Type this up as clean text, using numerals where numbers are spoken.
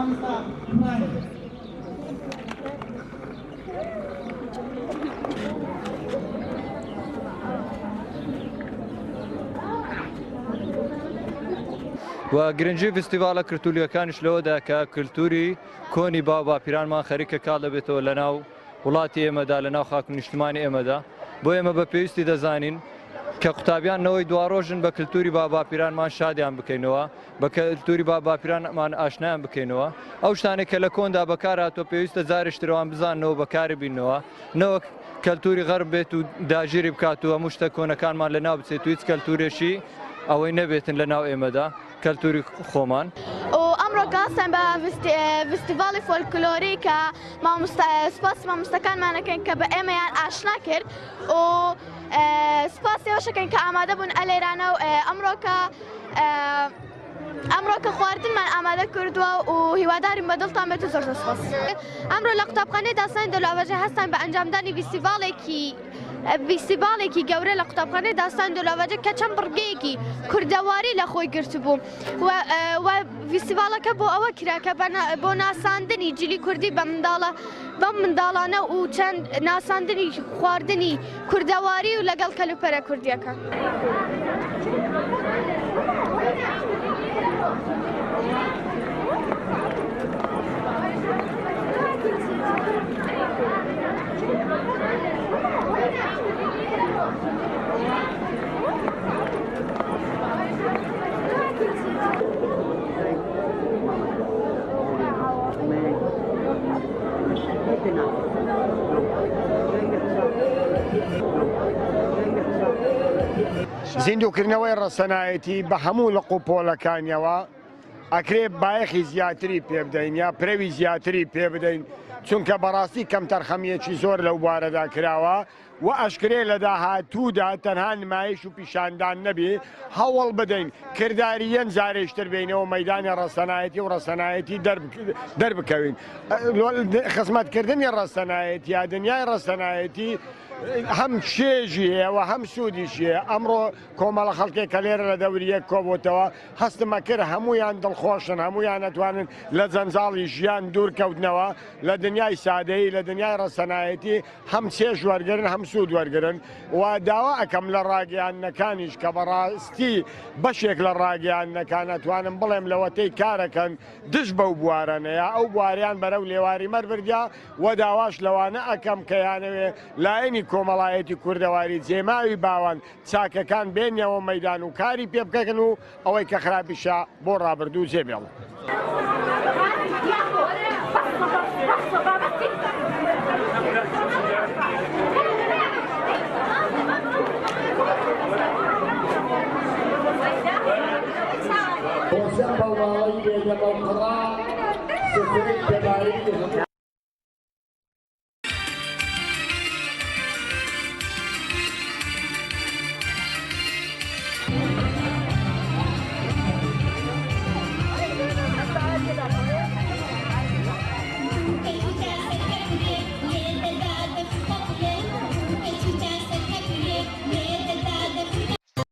و گرنگی فستیواڵە کلتوریەکانیش لەوەدا کە کللتوری کۆنی باپیرانمان خەریکە کاڵ دەبێتەوە لەناو وڵاتی ئێمەدا لەناو خاک و نیشتمانی ئێمەدا بۆ ئێمە بە پێویستی دەزانین کە قوتابیانەوەی دواڕۆژن بە کللتوری باپیرانمان شادیان بکەینەوە بە کللتوری باپیرانمان ئاشنایان بکەینەوە ئەو شتانێک کە لە کۆندا بەکارهاتوە پێویستە جارێشترەوەیان بزانەوە بەکاری بینەوە نەوەک کەلتوری غەرب بێت و داگیری بکات و هەموو شتە کۆنەکانمان لەناو بچێت و هیچ کەلتورێشی ئەوەی نەبێتن لەناو ئێمەدا کەلتوری خۆمان. ئەمڕۆ گاستان بە فستیڤاڵی فۆلکلۆری کە سپاس مامۆستاکانمانەکەین کە بە ئێمەیان ئاشنا کرد و سپاس ئێوەشەکەین کە ئامادە بوون ئەلێرانە و ئەمڕۆ کە خواردنمان ئامادە کردووە و هیواداریم بە دڵتان بێت و زۆر سپاس. ئەمڕۆ لە قوتابخانەی داستانی دەولاڤەژە هەستان بە ئەنجامدانی فستیڤاڵێکی گەورە لە قوتابخانەی داستانی دەولاڤەژە کە چەند بڕگەیەکی کوردەواری لە خۆی گرتبوو و فستیڤاڵەکە بۆ ئەوە کرا کە بۆ ناساندنی جلی کوردی بە منداڵانە و چەند ناساندنی خواردنی کوردەواری و لەگەڵ کەلوپەرە کوردیەکە. زیندووکردنەوەی ڕەسەنایەتی بە هەموو لە قوپۆلەکانیەوە ئەکرێ بایەخی زیاتری پێ بدەین یا پرەوی زیاتری پێ بدەین چونکە بەڕاستی کەم تەرخەمیەکی زۆر لەو بوارەدا کراوە و ئەشکرێ لە داهاتوودا تەنها نمایش و پیشاندان نەبێ هەوڵ بدەین کرداریەن جارێشتر بینەوە مەیدانی ڕەسەنایەتی و ڕەسەنایەتی دەربکەوین. خزمەتکردنی ڕەسەنایەتی یا دنیای ڕەسەنایەتی هەم چێژی هەیەەوە هەم سوودیشی هەیە. ئەمڕۆ کۆمەڵە خەڵکێک کە لێرە لە دەوریەک کۆبووتەوە هەستمە کرد هەمویان دڵخۆشن هەمویان نەتوانن لە جەنجاڵی ژیان دوورکەوتنەوە لە دنیای سادەیی لە دنیای ڕەسەنایەتی هەم چێژ وەرگرن هەم سوود وەرگرن و داوا ئەەکەم لە ڕاگەیانەکانیش کە بەڕاستی بەشێک لە ڕاگەیانەکان ئەتوانم بڵێم لەوەتەی کارەکەن دش بەو بوارەنەیە ئەو بواریان بەرەو لێواری مەربردیا و داواش لەوانە ئەەکەم کە یانەوێ لایەنی کۆمەڵایەتی کوردەواری جێماوی باوان چاکەکان بێنیەوە مەیدان و کاری پێ بکەن و ئەوەی کە خراپیشە بۆ ڕابردوو جێبێڵ. وسبب وعيد المقرى سفرية بعيد